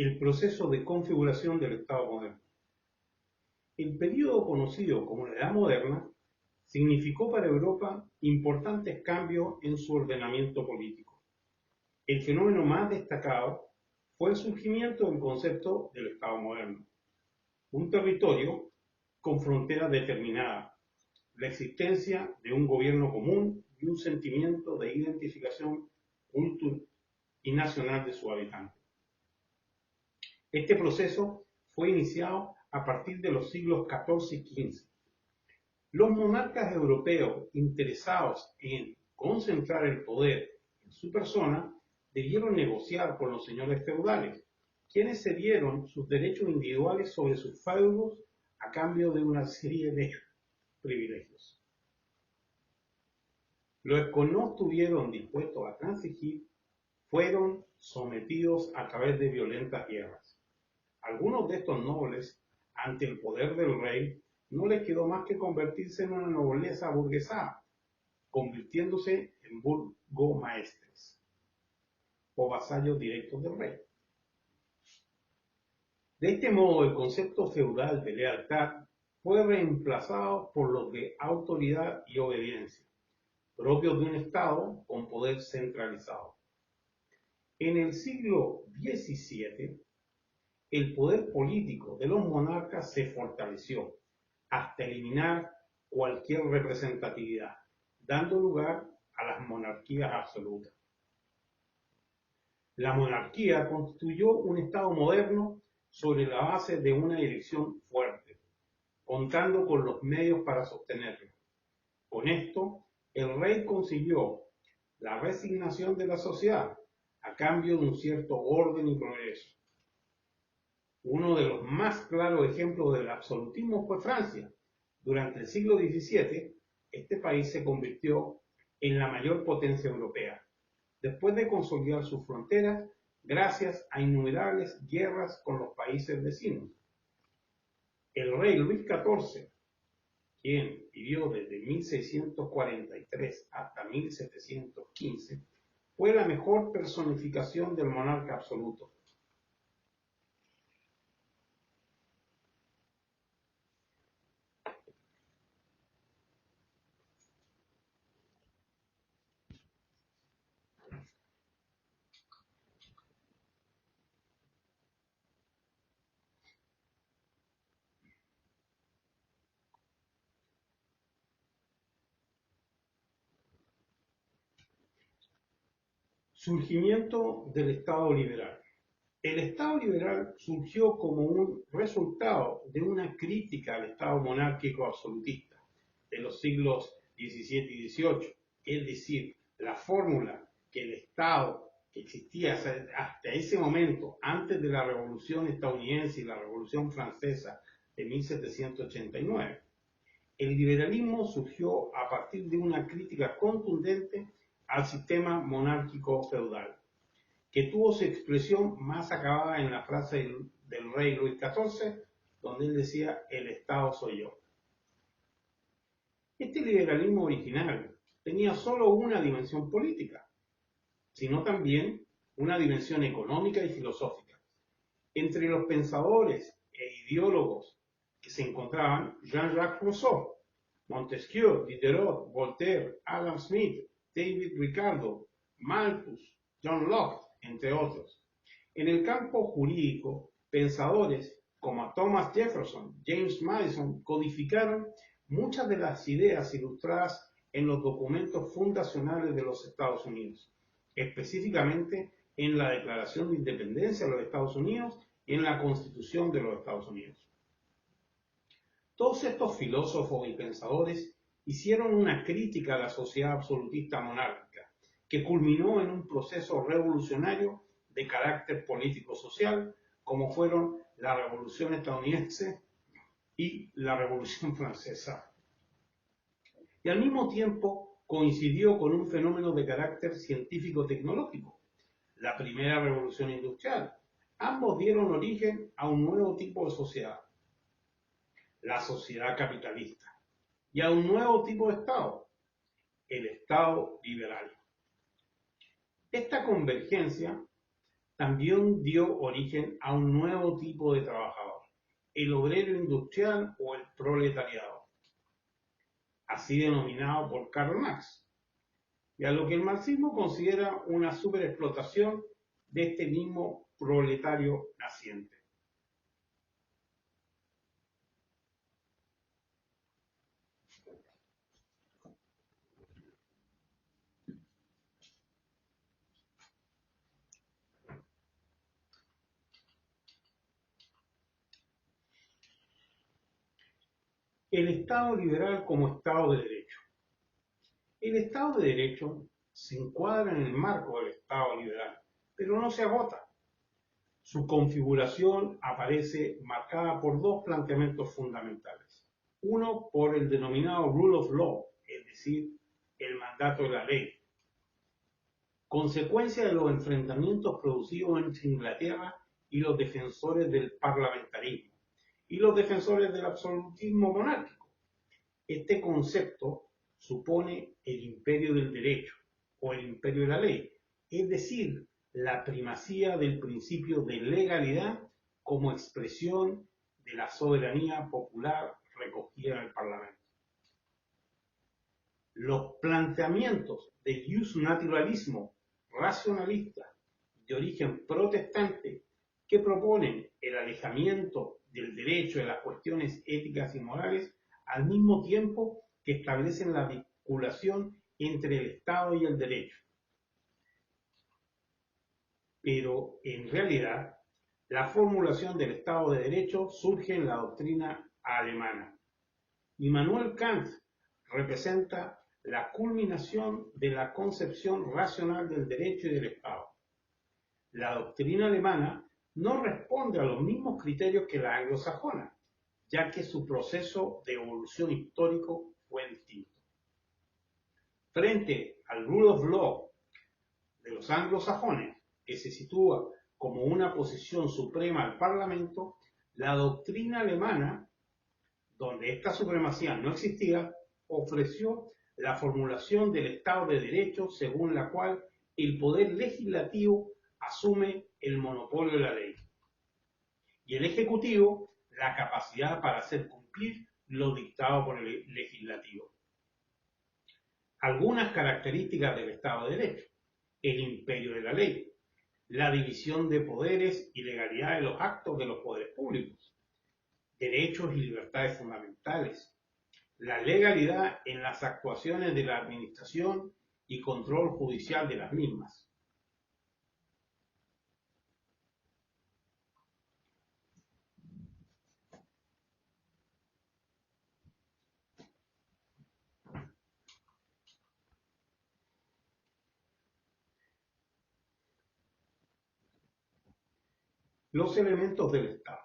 El proceso de configuración del Estado moderno. El período conocido como la Edad Moderna significó para Europa importantes cambios en su ordenamiento político. El fenómeno más destacado fue el surgimiento del concepto del Estado moderno, un territorio con fronteras determinadas, la existencia de un gobierno común y un sentimiento de identificación cultural y nacional de sus habitantes. Este proceso fue iniciado a partir de los siglos XIV y XV. Los monarcas europeos interesados en concentrar el poder en su persona debieron negociar con los señores feudales, quienes cedieron sus derechos individuales sobre sus feudos a cambio de una serie de privilegios. Los que no estuvieron dispuestos a transigir fueron sometidos a través de violentas guerras. Algunos de estos nobles, ante el poder del rey, no les quedó más que convertirse en una nobleza burguesada, convirtiéndose en burgomaestres o vasallos directos del rey. De este modo, el concepto feudal de lealtad fue reemplazado por los de autoridad y obediencia, propios de un Estado con poder centralizado. En el siglo XVII, el poder político de los monarcas se fortaleció hasta eliminar cualquier representatividad, dando lugar a las monarquías absolutas. La monarquía constituyó un Estado moderno sobre la base de una dirección fuerte, contando con los medios para sostenerlo. Con esto, el rey consiguió la resignación de la sociedad a cambio de un cierto orden y progreso. Uno de los más claros ejemplos del absolutismo fue Francia. Durante el siglo XVII, este país se convirtió en la mayor potencia europea, después de consolidar sus fronteras gracias a innumerables guerras con los países vecinos. El rey Luis XIV, quien vivió desde 1643 hasta 1715, fue la mejor personificación del monarca absoluto. Surgimiento del Estado liberal. El Estado liberal surgió como un resultado de una crítica al Estado monárquico absolutista de los siglos XVII y XVIII, es decir, la fórmula que el Estado que existía hasta ese momento, antes de la Revolución estadounidense y la Revolución francesa de 1789. El liberalismo surgió a partir de una crítica contundente al sistema monárquico feudal, que tuvo su expresión más acabada en la frase del rey Luis XIV, donde él decía: el Estado soy yo. Este liberalismo original tenía solo una dimensión política, sino también una dimensión económica y filosófica. Entre los pensadores e ideólogos que se encontraban Jean-Jacques Rousseau, Montesquieu, Diderot, Voltaire, Adam Smith, David Ricardo, Malthus, John Locke, entre otros. En el campo jurídico, pensadores como Thomas Jefferson, James Madison codificaron muchas de las ideas ilustradas en los documentos fundacionales de los Estados Unidos, específicamente en la Declaración de Independencia de los Estados Unidos y en la Constitución de los Estados Unidos. Todos estos filósofos y pensadores hicieron una crítica a la sociedad absolutista monárquica, que culminó en un proceso revolucionario de carácter político-social, como fueron la Revolución estadounidense y la Revolución francesa. Y al mismo tiempo coincidió con un fenómeno de carácter científico-tecnológico, la primera revolución industrial. Ambos dieron origen a un nuevo tipo de sociedad, la sociedad capitalista, y a un nuevo tipo de Estado, el Estado liberal. Esta convergencia también dio origen a un nuevo tipo de trabajador, el obrero industrial o el proletariado, así denominado por Karl Marx, y a lo que el marxismo considera una superexplotación de este mismo proletario naciente. El Estado liberal como Estado de Derecho. El Estado de Derecho se encuadra en el marco del Estado liberal, pero no se agota. Su configuración aparece marcada por dos planteamientos fundamentales. Uno, por el denominado rule of law, es decir, el mandato de la ley, consecuencia de los enfrentamientos producidos entre Inglaterra y los defensores del parlamentarismo y los defensores del absolutismo monárquico. Este concepto supone el imperio del derecho o el imperio de la ley, es decir, la primacía del principio de legalidad como expresión de la soberanía popular recogida en el Parlamento. Los planteamientos de justnaturalismo racionalista de origen protestante que proponen el alejamiento del derecho de las cuestiones éticas y morales al mismo tiempo que establecen la vinculación entre el Estado y el derecho. Pero en realidad, la formulación del Estado de Derecho surge en la doctrina alemana. Immanuel Kant representa la culminación de la concepción racional del derecho y del Estado. La doctrina alemana no responde a los mismos criterios que la anglosajona, ya que su proceso de evolución histórico fue distinto. Frente al rule of law de los anglosajones, que se sitúa como una posición suprema al Parlamento, la doctrina alemana, donde esta supremacía no existía, ofreció la formulación del Estado de Derecho según la cual el poder legislativo asume el monopolio de la ley y el ejecutivo la capacidad para hacer cumplir lo dictado por el legislativo. Algunas características del Estado de Derecho: el imperio de la ley, la división de poderes y legalidad de los actos de los poderes públicos, derechos y libertades fundamentales, la legalidad en las actuaciones de la administración y control judicial de las mismas. Los elementos del Estado.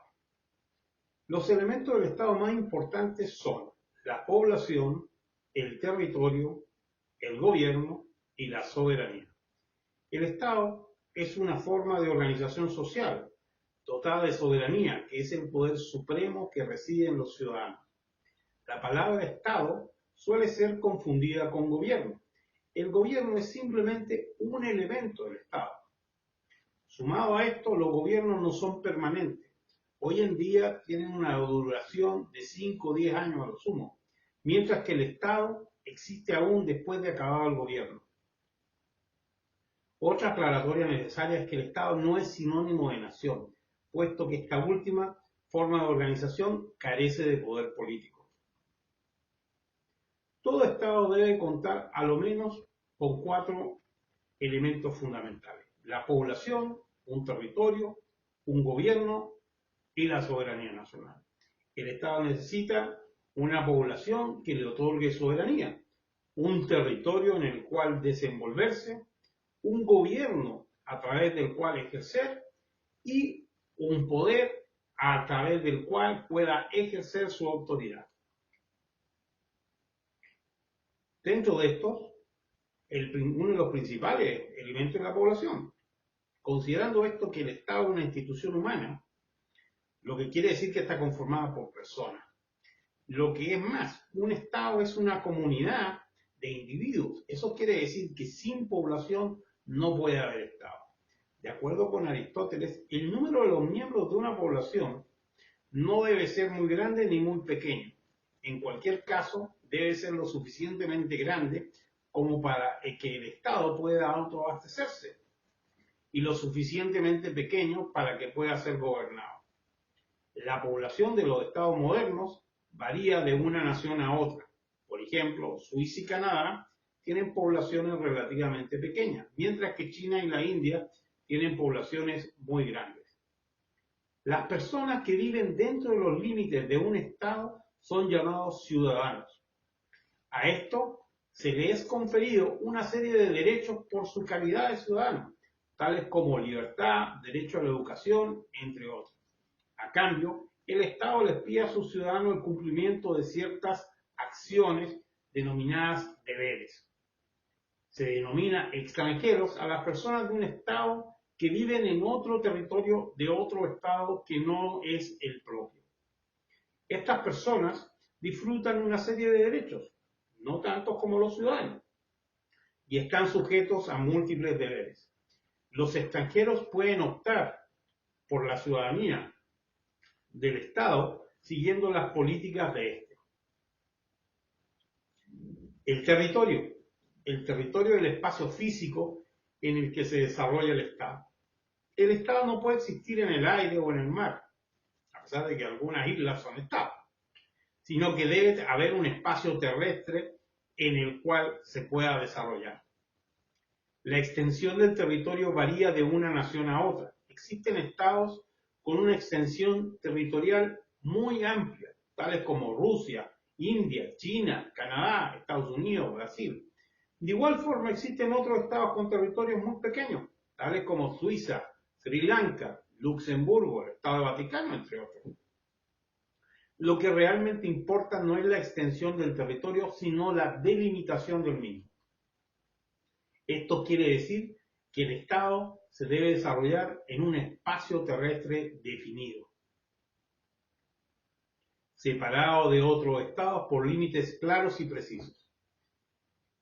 Los elementos del Estado más importantes son la población, el territorio, el gobierno y la soberanía. El Estado es una forma de organización social dotada de soberanía, que es el poder supremo que reside en los ciudadanos. La palabra Estado suele ser confundida con gobierno. El gobierno es simplemente un elemento del Estado. Sumado a esto, los gobiernos no son permanentes. Hoy en día tienen una duración de 5 o 10 años a lo sumo, mientras que el Estado existe aún después de acabado el gobierno. Otra aclaratoria necesaria es que el Estado no es sinónimo de nación, puesto que esta última forma de organización carece de poder político. Todo Estado debe contar a lo menos con 4 elementos fundamentales: la población, un territorio, un gobierno y la soberanía nacional. El Estado necesita una población que le otorgue soberanía, un territorio en el cual desenvolverse, un gobierno a través del cual ejercer y un poder a través del cual pueda ejercer su autoridad. Dentro de estos, uno de los principales elementos es la población. Considerando esto que el Estado es una institución humana, lo que quiere decir que está conformada por personas. Lo que es más, un Estado es una comunidad de individuos. Eso quiere decir que sin población no puede haber Estado. De acuerdo con Aristóteles, el número de los miembros de una población no debe ser muy grande ni muy pequeño. En cualquier caso, debe ser lo suficientemente grande como para que el Estado pueda autoabastecerse y lo suficientemente pequeño para que pueda ser gobernado. La población de los estados modernos varía de una nación a otra. Por ejemplo, Suiza y Canadá tienen poblaciones relativamente pequeñas, mientras que China y la India tienen poblaciones muy grandes. Las personas que viven dentro de los límites de un estado son llamados ciudadanos. A esto se les es conferido una serie de derechos por su calidad de ciudadano, tales como libertad, derecho a la educación, entre otros. A cambio, el Estado les pide a sus ciudadanos el cumplimiento de ciertas acciones denominadas deberes. Se denomina extranjeros a las personas de un Estado que viven en otro territorio de otro Estado que no es el propio. Estas personas disfrutan una serie de derechos, no tantos como los ciudadanos, y están sujetos a múltiples deberes. Los extranjeros pueden optar por la ciudadanía del Estado siguiendo las políticas de este. El territorio es el espacio físico en el que se desarrolla el Estado. El Estado no puede existir en el aire o en el mar, a pesar de que algunas islas son estados, sino que debe haber un espacio terrestre en el cual se pueda desarrollar. La extensión del territorio varía de una nación a otra. Existen estados con una extensión territorial muy amplia, tales como Rusia, India, China, Canadá, Estados Unidos, Brasil. De igual forma existen otros estados con territorios muy pequeños, tales como Suiza, Sri Lanka, Luxemburgo, el Estado Vaticano, entre otros. Lo que realmente importa no es la extensión del territorio, sino la delimitación del mismo. Esto quiere decir que el Estado se debe desarrollar en un espacio terrestre definido, separado de otros estados por límites claros y precisos.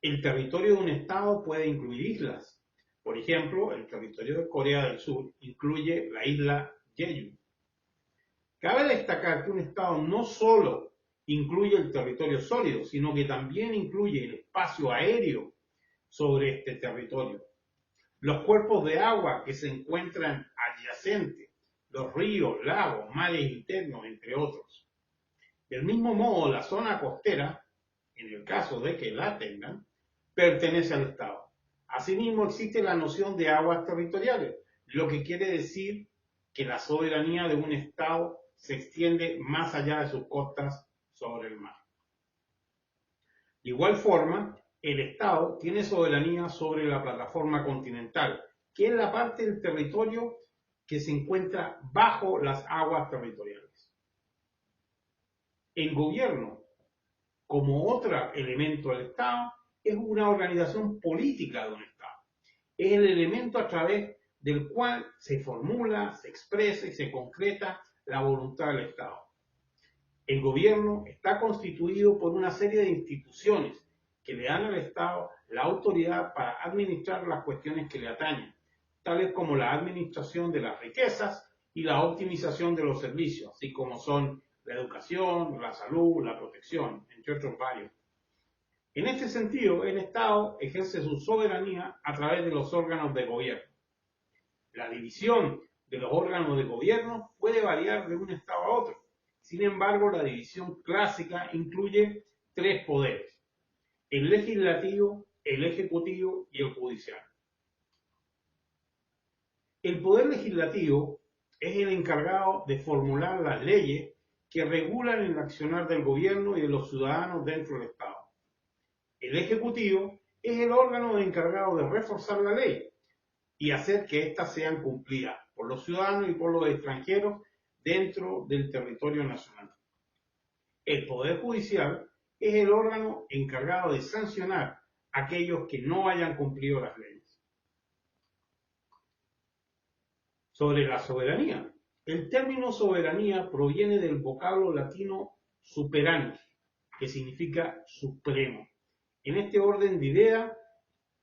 El territorio de un estado puede incluir islas. Por ejemplo, el territorio de Corea del Sur incluye la isla Jeju. Cabe destacar que un estado no solo incluye el territorio sólido, sino que también incluye el espacio aéreo sobre este territorio, los cuerpos de agua que se encuentran adyacentes, los ríos, lagos, mares internos, entre otros. Del mismo modo, la zona costera, en el caso de que la tengan, pertenece al Estado. Asimismo, existe la noción de aguas territoriales, lo que quiere decir que la soberanía de un Estado se extiende más allá de sus costas sobre el mar. De igual forma, el Estado tiene soberanía sobre la plataforma continental, que es la parte del territorio que se encuentra bajo las aguas territoriales. El gobierno, como otro elemento del Estado, es una organización política de un Estado. Es el elemento a través del cual se formula, se expresa y se concreta la voluntad del Estado. El gobierno está constituido por una serie de instituciones que le dan al Estado la autoridad para administrar las cuestiones que le atañen, tales como la administración de las riquezas y la optimización de los servicios, así como son la educación, la salud, la protección, entre otros varios. En este sentido, el Estado ejerce su soberanía a través de los órganos de gobierno. La división de los órganos de gobierno puede variar de un Estado a otro. Sin embargo, la división clásica incluye tres poderes: el legislativo, el ejecutivo y el judicial. El poder legislativo es el encargado de formular las leyes que regulan el accionar del gobierno y de los ciudadanos dentro del Estado. El ejecutivo es el órgano encargado de reforzar la ley y hacer que éstas sean cumplidas por los ciudadanos y por los extranjeros dentro del territorio nacional. El Poder Judicial es el órgano encargado de sancionar a aquellos que no hayan cumplido las leyes. Sobre la soberanía. El término soberanía proviene del vocablo latino superanus, que significa supremo. En este orden de ideas,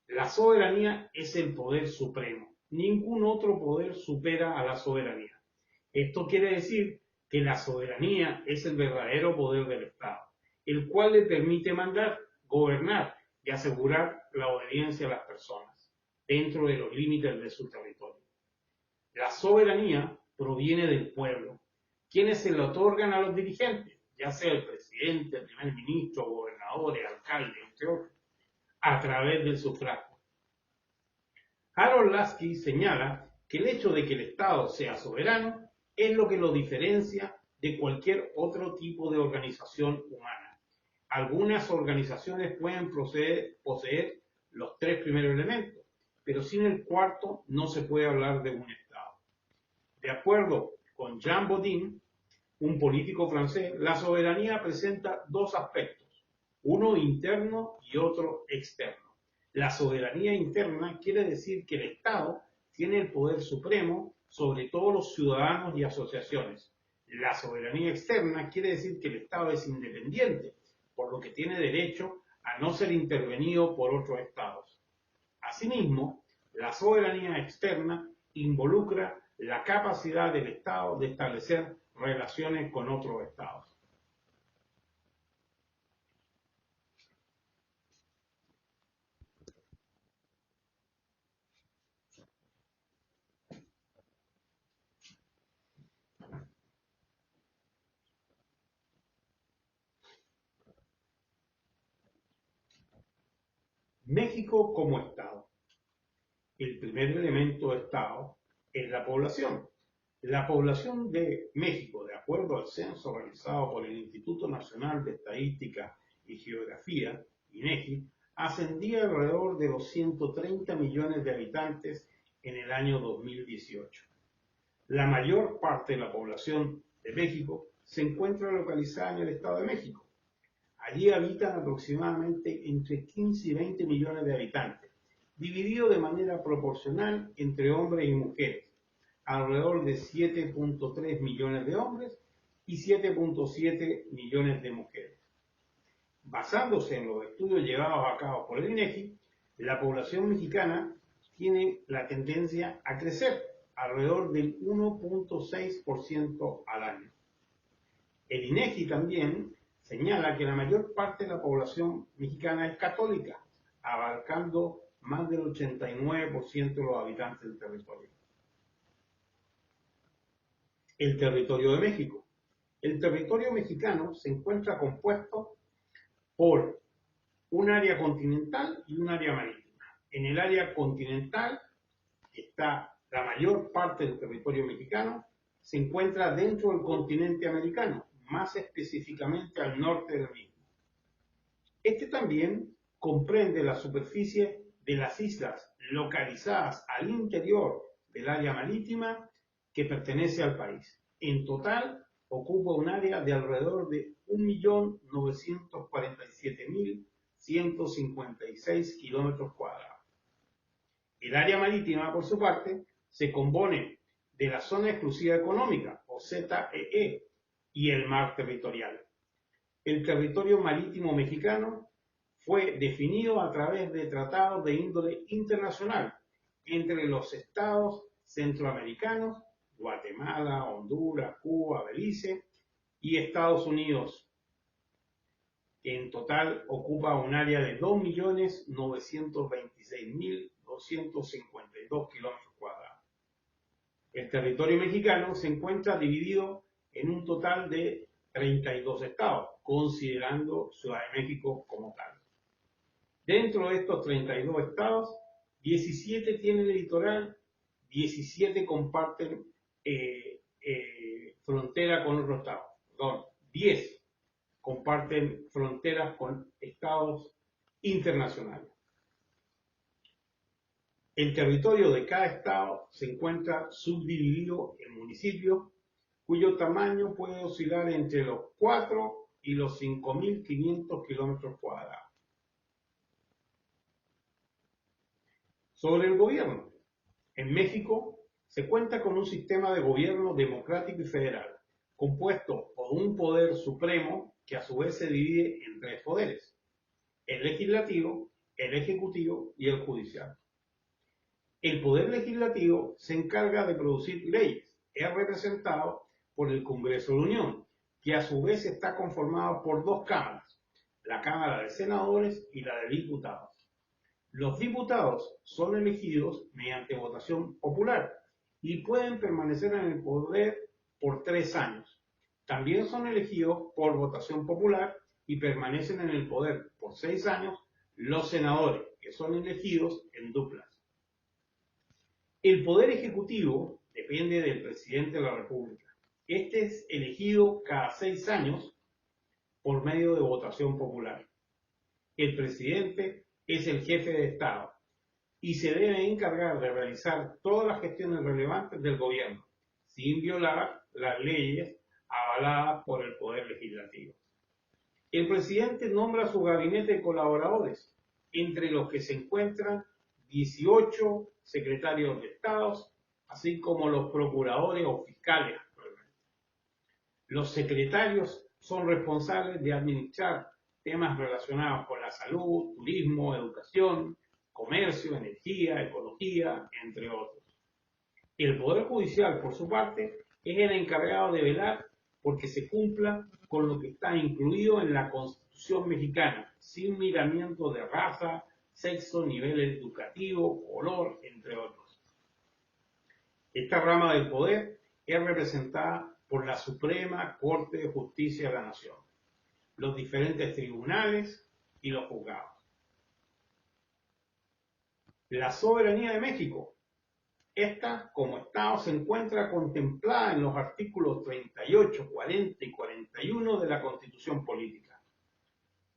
la soberanía es el poder supremo. ningún otro poder supera a la soberanía. Esto quiere decir que la soberanía es el verdadero poder del Estado, el cual le permite mandar, gobernar y asegurar la obediencia a las personas dentro de los límites de su territorio. La soberanía proviene del pueblo, quienes se le otorgan a los dirigentes, ya sea el presidente, el primer ministro, gobernadores, alcaldes, entre otros, a través del sufragio. Harold Lasky señala que el hecho de que el Estado sea soberano es lo que lo diferencia de cualquier otro tipo de organización humana. Algunas organizaciones pueden poseer los tres primeros elementos, pero sin el cuarto no se puede hablar de un Estado. De acuerdo con Jean Bodin, un político francés, la soberanía presenta dos aspectos, uno interno y otro externo. La soberanía interna quiere decir que el Estado tiene el poder supremo sobre todos los ciudadanos y asociaciones. La soberanía externa quiere decir que el Estado es independiente, por lo que tiene derecho a no ser intervenido por otros Estados. Asimismo, la soberanía externa involucra la capacidad del Estado de establecer relaciones con otros Estados. México como Estado. El primer elemento de Estado es la población. La población de México, de acuerdo al censo realizado por el Instituto Nacional de Estadística y Geografía, INEGI, ascendía alrededor de los 130 millones de habitantes en el año 2018. La mayor parte de la población de México se encuentra localizada en el Estado de México. Allí habitan aproximadamente entre 15 y 20 millones de habitantes, dividido de manera proporcional entre hombres y mujeres, alrededor de 7.3 millones de hombres y 7.7 millones de mujeres. Basándose en los estudios llevados a cabo por el INEGI, la población mexicana tiene la tendencia a crecer alrededor del 1.6% al año. El INEGI también señala que la mayor parte de la población mexicana es católica, abarcando más del 89% de los habitantes del territorio. El territorio de México. El territorio mexicano se encuentra compuesto por un área continental y un área marítima. En el área continental está la mayor parte del territorio mexicano, se encuentra dentro del continente americano, más específicamente al norte del mismo. Este también comprende la superficie de las islas localizadas al interior del área marítima que pertenece al país. En total, ocupa un área de alrededor de 1.947.156 kilómetros cuadrados. El área marítima, por su parte, se compone de la Zona Exclusiva Económica, o ZEE, y el mar territorial. El territorio marítimo mexicano fue definido a través de tratados de índole internacional entre los estados centroamericanos, Guatemala, Honduras, Cuba, Belice y Estados Unidos, que en total ocupa un área de 2.926.252 kilómetros cuadrados. El territorio mexicano se encuentra dividido en un total de 32 estados, considerando Ciudad de México como tal. Dentro de estos 32 estados, 17 tienen litoral, 17 comparten frontera con otro estado. Perdón, 10 comparten fronteras con estados internacionales. El territorio de cada estado se encuentra subdividido en municipios cuyo tamaño puede oscilar entre los 4 y los 5.500 kilómetros cuadrados. Sobre el gobierno. En México se cuenta con un sistema de gobierno democrático y federal, compuesto por un poder supremo que a su vez se divide en tres poderes: el legislativo, el ejecutivo y el judicial. El Poder Legislativo se encarga de producir leyes. Es representado por el Congreso de la Unión, que a su vez está conformado por dos cámaras, la Cámara de Senadores y la de Diputados. Los diputados son elegidos mediante votación popular y pueden permanecer en el poder por 3 años. También son elegidos por votación popular y permanecen en el poder por 6 años los senadores, que son elegidos en duplas. El Poder Ejecutivo depende del presidente de la República. Este es elegido cada 6 años por medio de votación popular. El presidente es el jefe de Estado y se debe encargar de realizar todas las gestiones relevantes del gobierno, sin violar las leyes avaladas por el Poder Legislativo. El presidente nombra su gabinete de colaboradores, entre los que se encuentran 18 secretarios de Estado, así como los procuradores o fiscales. Los secretarios son responsables de administrar temas relacionados con la salud, turismo, educación, comercio, energía, ecología, entre otros. El Poder Judicial, por su parte, es el encargado de velar porque se cumpla con lo que está incluido en la Constitución mexicana, sin miramiento de raza, sexo, nivel educativo, color, entre otros. Esta rama del poder es representada por la Suprema Corte de Justicia de la Nación, los diferentes tribunales y los juzgados. La soberanía de México. Esta, como Estado, se encuentra contemplada en los artículos 38, 40 y 41 de la Constitución Política.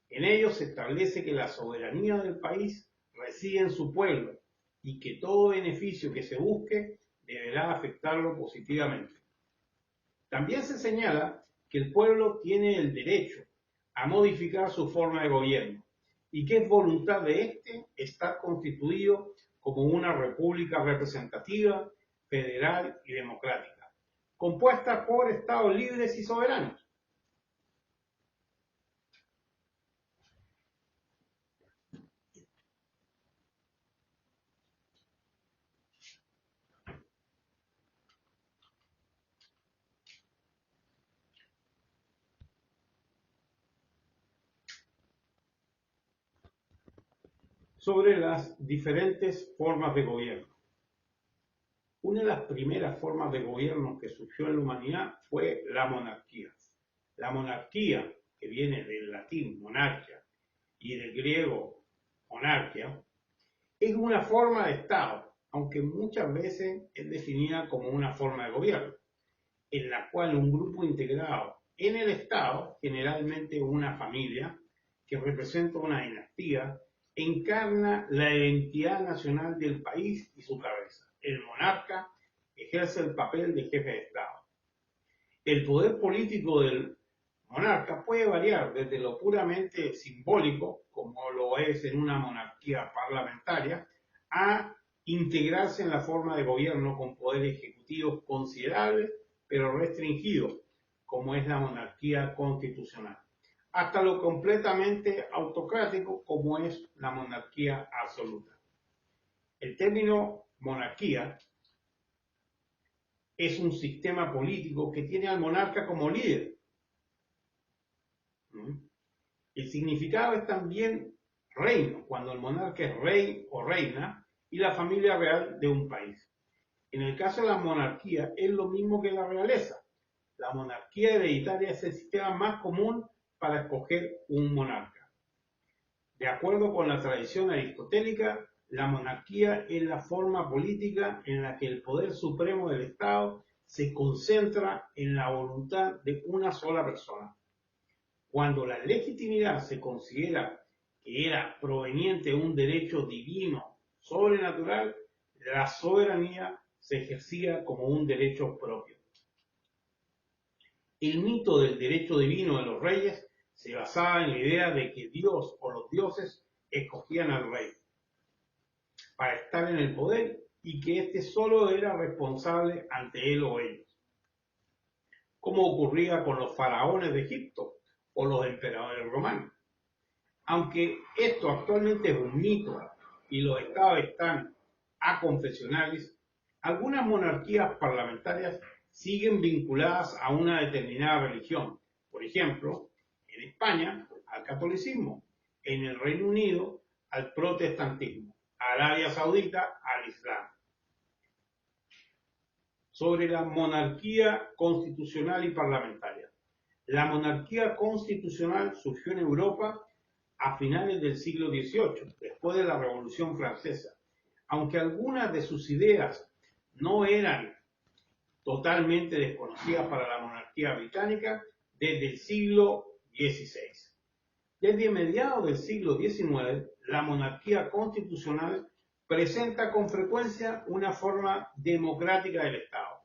En ellos se establece que la soberanía del país reside en su pueblo y que todo beneficio que se busque deberá afectarlo positivamente. También se señala que el pueblo tiene el derecho a modificar su forma de gobierno y que es voluntad de éste estar constituido como una república representativa, federal y democrática, compuesta por estados libres y soberanos. Sobre las diferentes formas de gobierno. Una de las primeras formas de gobierno que surgió en la humanidad fue la monarquía. La monarquía, que viene del latín monarquia y del griego monarquia, es una forma de Estado, aunque muchas veces es definida como una forma de gobierno, en la cual un grupo integrado en el Estado, generalmente una familia, que representa una dinastía, encarna la identidad nacional del país y su cabeza. El monarca ejerce el papel de jefe de Estado. El poder político del monarca puede variar desde lo puramente simbólico, como lo es en una monarquía parlamentaria, a integrarse en la forma de gobierno con poderes ejecutivos considerables, pero restringidos, como es la monarquía constitucional, hasta lo completamente autocrático, como es la monarquía absoluta. El término monarquía es un sistema político que tiene al monarca como líder. El significado es también reino, cuando el monarca es rey o reina y la familia real de un país. En el caso de la monarquía es lo mismo que la realeza. La monarquía hereditaria es el sistema más común para escoger un monarca. De acuerdo con la tradición aristotélica, la monarquía es la forma política en la que el poder supremo del Estado se concentra en la voluntad de una sola persona. Cuando la legitimidad se considera que era proveniente de un derecho divino sobrenatural, la soberanía se ejercía como un derecho propio. El mito del derecho divino de los reyes se basaba en la idea de que Dios o los dioses escogían al rey para estar en el poder y que éste solo era responsable ante él o ellos, como ocurría con los faraones de Egipto o los emperadores romanos. Aunque esto actualmente es un mito y los estados están aconfesionales, algunas monarquías parlamentarias siguen vinculadas a una determinada religión. Por ejemplo, en España al catolicismo, en el Reino Unido al protestantismo, Arabia Saudita al Islam. Sobre la monarquía constitucional y parlamentaria. La monarquía constitucional surgió en Europa a finales del siglo XVIII, después de la Revolución Francesa. Aunque algunas de sus ideas no eran totalmente desconocidas para la monarquía británica, desde el siglo XVI. Desde mediados del siglo XIX, la monarquía constitucional presenta con frecuencia una forma democrática del Estado,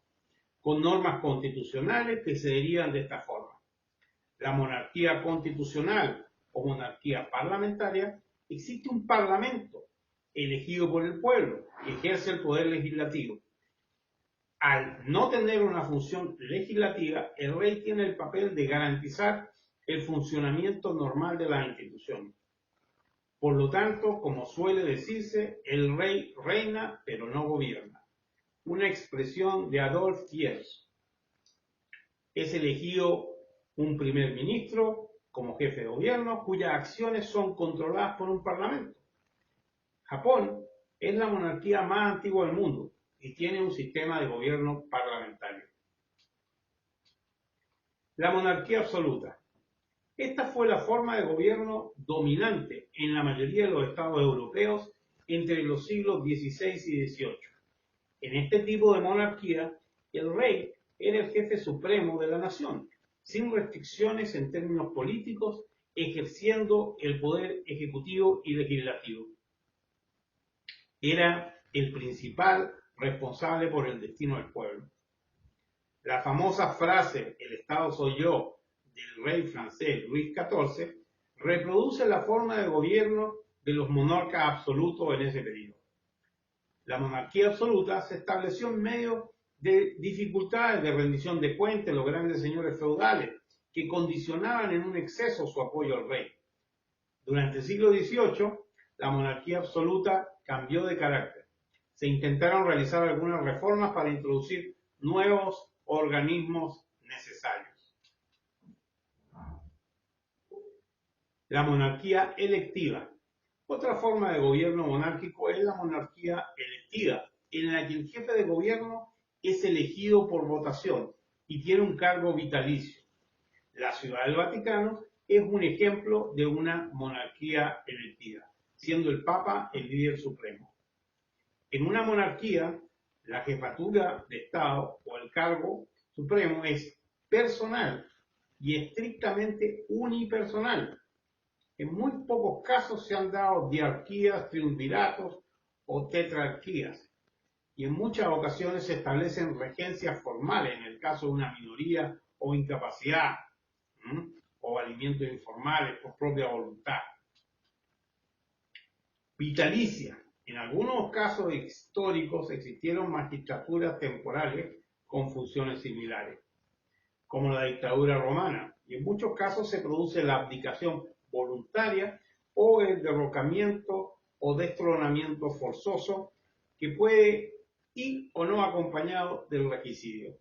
con normas constitucionales que se derivan de esta forma. La monarquía constitucional o monarquía parlamentaria, existe un parlamento elegido por el pueblo que ejerce el poder legislativo. Al no tener una función legislativa, el rey tiene el papel de garantizar el funcionamiento normal de las instituciones. Por lo tanto, como suele decirse, el rey reina pero no gobierna. Una expresión de Adolf Thiers. Es elegido un primer ministro como jefe de gobierno cuyas acciones son controladas por un parlamento. Japón es la monarquía más antigua del mundo y tiene un sistema de gobierno parlamentario. La monarquía absoluta. Esta fue la forma de gobierno dominante en la mayoría de los estados europeos entre los siglos XVI y XVIII. En este tipo de monarquía, el rey era el jefe supremo de la nación, sin restricciones en términos políticos, ejerciendo el poder ejecutivo y legislativo. Era el principal responsable por el destino del pueblo. La famosa frase "el Estado soy yo" del rey francés Luis XIV reproduce la forma de gobierno de los monarcas absolutos en ese periodo. La monarquía absoluta se estableció en medio de dificultades de rendición de cuentas de los grandes señores feudales que condicionaban en un exceso su apoyo al rey. Durante el siglo XVIII, la monarquía absoluta cambió de carácter. Se intentaron realizar algunas reformas para introducir nuevos organismos necesarios. La monarquía electiva. Otra forma de gobierno monárquico es la monarquía electiva, en la que el jefe de gobierno es elegido por votación y tiene un cargo vitalicio. La Ciudad del Vaticano es un ejemplo de una monarquía electiva, siendo el Papa el líder supremo. En una monarquía, la jefatura de Estado o el cargo supremo es personal y estrictamente unipersonal. En muy pocos casos se han dado diarquías, triunviratos o tetrarquías, y en muchas ocasiones se establecen regencias formales en el caso de una minoría o incapacidad, o valimientos informales por propia voluntad. Vitalicia. En algunos casos históricos existieron magistraturas temporales con funciones similares, como la dictadura romana, y en muchos casos se produce la abdicación voluntaria o el derrocamiento o destronamiento forzoso que puede ir o no acompañado del regicidio.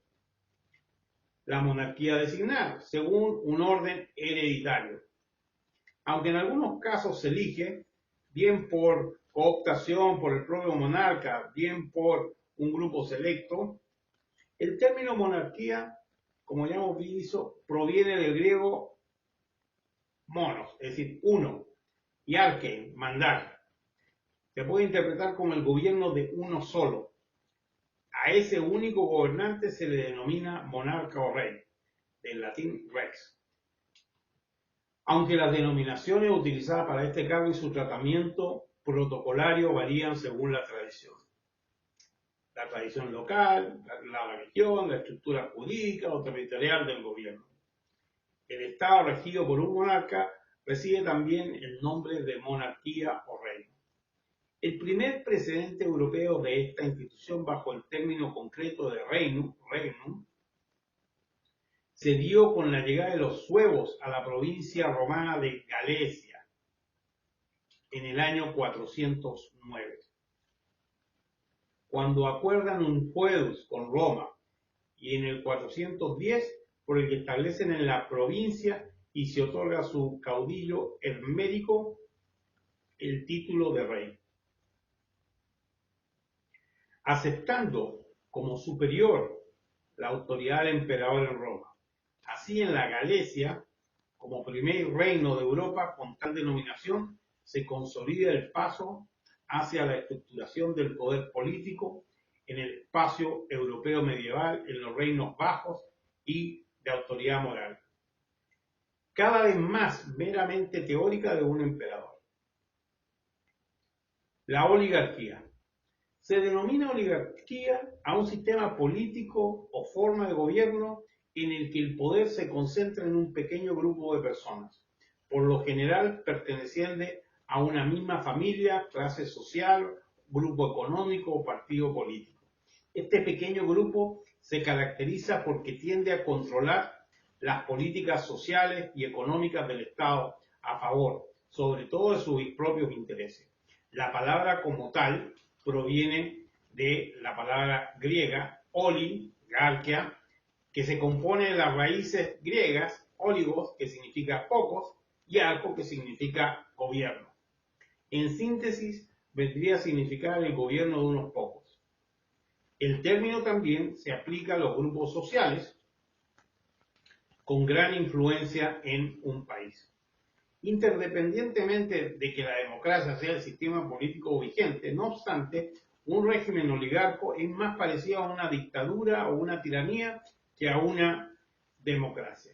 La monarquía designada, según un orden hereditario. Aunque en algunos casos se elige, bien por cooptación por el propio monarca, bien por un grupo selecto, el término monarquía, como ya hemos visto, proviene del griego monos, es decir, uno, y arche, mandar. Se puede interpretar como el gobierno de uno solo. A ese único gobernante se le denomina monarca o rey, del latín rex. Aunque las denominaciones utilizadas para este cargo y su tratamiento protocolario varían según la tradición. La tradición local, la religión, la estructura jurídica o territorial del gobierno. El Estado regido por un monarca recibe también el nombre de monarquía o reino. El primer precedente europeo de esta institución bajo el término concreto de regnum, se dio con la llegada de los suevos a la provincia romana de Galecia en el año 409. cuando acuerdan un foedus con Roma, y en el 410 por el que establecen en la provincia y se otorga a su caudillo Hermédico el título de rey, aceptando como superior la autoridad del emperador en Roma. Así en la Galicia, como primer reino de Europa con tal denominación, se consolida el paso hacia la estructuración del poder político en el espacio europeo medieval, en los reinos bajos y de autoridad moral, cada vez más meramente teórica de un emperador. La oligarquía. Se denomina oligarquía a un sistema político o forma de gobierno en el que el poder se concentra en un pequeño grupo de personas, por lo general perteneciente a una misma familia, clase social, grupo económico o partido político. Este pequeño grupo se caracteriza porque tiende a controlar las políticas sociales y económicas del Estado a favor, sobre todo de sus propios intereses. La palabra como tal proviene de la palabra griega oligarquia, que se compone de las raíces griegas, oligos, que significa pocos, y arco, que significa gobierno. En síntesis, vendría a significar el gobierno de unos pocos. El término también se aplica a los grupos sociales con gran influencia en un país. Interdependientemente de que la democracia sea el sistema político vigente, no obstante, un régimen oligarco es más parecido a una dictadura o una tiranía que a una democracia.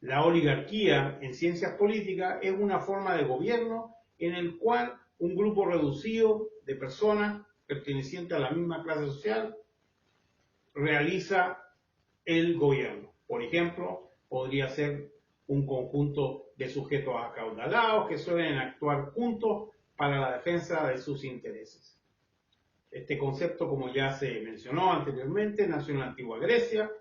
La oligarquía en ciencias políticas es una forma de gobierno en el cual un grupo reducido de personas pertenecientes a la misma clase social realiza el gobierno. Por ejemplo, podría ser un conjunto de sujetos acaudalados que suelen actuar juntos para la defensa de sus intereses. Este concepto, como ya se mencionó anteriormente, nació en la antigua Grecia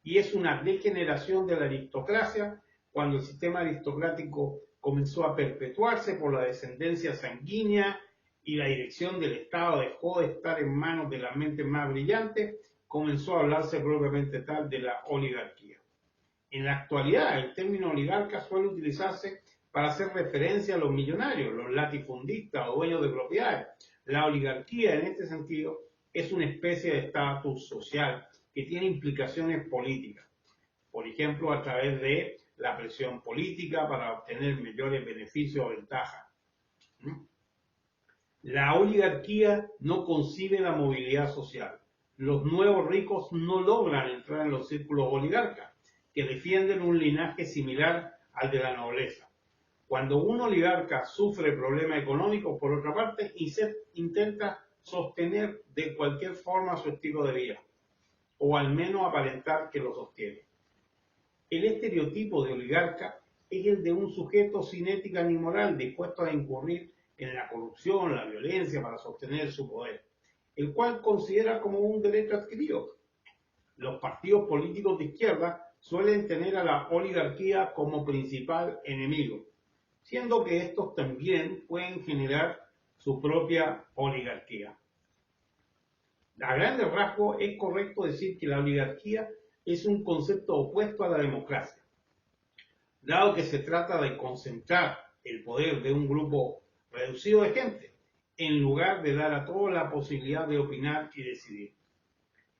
y es una degeneración de la aristocracia cuando el sistema aristocrático comenzó a perpetuarse por la descendencia sanguínea y la dirección del Estado dejó de estar en manos de las mentes más brillantes, comenzó a hablarse propiamente tal de la oligarquía. En la actualidad, el término oligarca suele utilizarse para hacer referencia a los millonarios, los latifundistas o dueños de propiedades. La oligarquía, en este sentido, es una especie de estatus social que tiene implicaciones políticas, por ejemplo, a través de la presión política para obtener mayores beneficios o ventajas. La oligarquía no concibe la movilidad social. Los nuevos ricos no logran entrar en los círculos oligarcas, que defienden un linaje similar al de la nobleza. Cuando un oligarca sufre problemas económicos, por otra parte, intenta sostener de cualquier forma su estilo de vida, o al menos aparentar que lo sostiene. El estereotipo de oligarca es el de un sujeto sin ética ni moral, dispuesto a incurrir en la corrupción, la violencia para sostener su poder, el cual considera como un derecho adquirido. Los partidos políticos de izquierda suelen tener a la oligarquía como principal enemigo, siendo que estos también pueden generar su propia oligarquía. A grandes rasgos es correcto decir que la oligarquía es un concepto opuesto a la democracia, dado que se trata de concentrar el poder de un grupo reducido de gente, en lugar de dar a todos la posibilidad de opinar y decidir.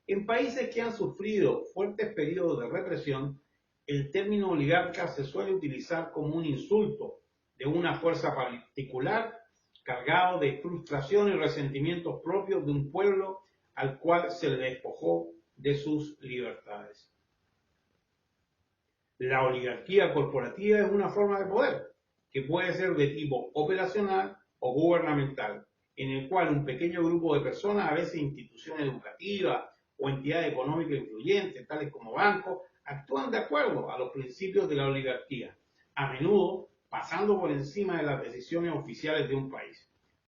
En países que han sufrido fuertes periodos de represión, el término oligarca se suele utilizar como un insulto de una fuerza particular cargado de frustración y resentimientos propios de un pueblo al cual se le despojó de sus libertades. La oligarquía corporativa es una forma de poder que puede ser de tipo operacional o gubernamental, en el cual un pequeño grupo de personas, a veces instituciones educativas o entidades económicas influyentes, tales como bancos, actúan de acuerdo a los principios de la oligarquía, a menudo pasando por encima de las decisiones oficiales de un país.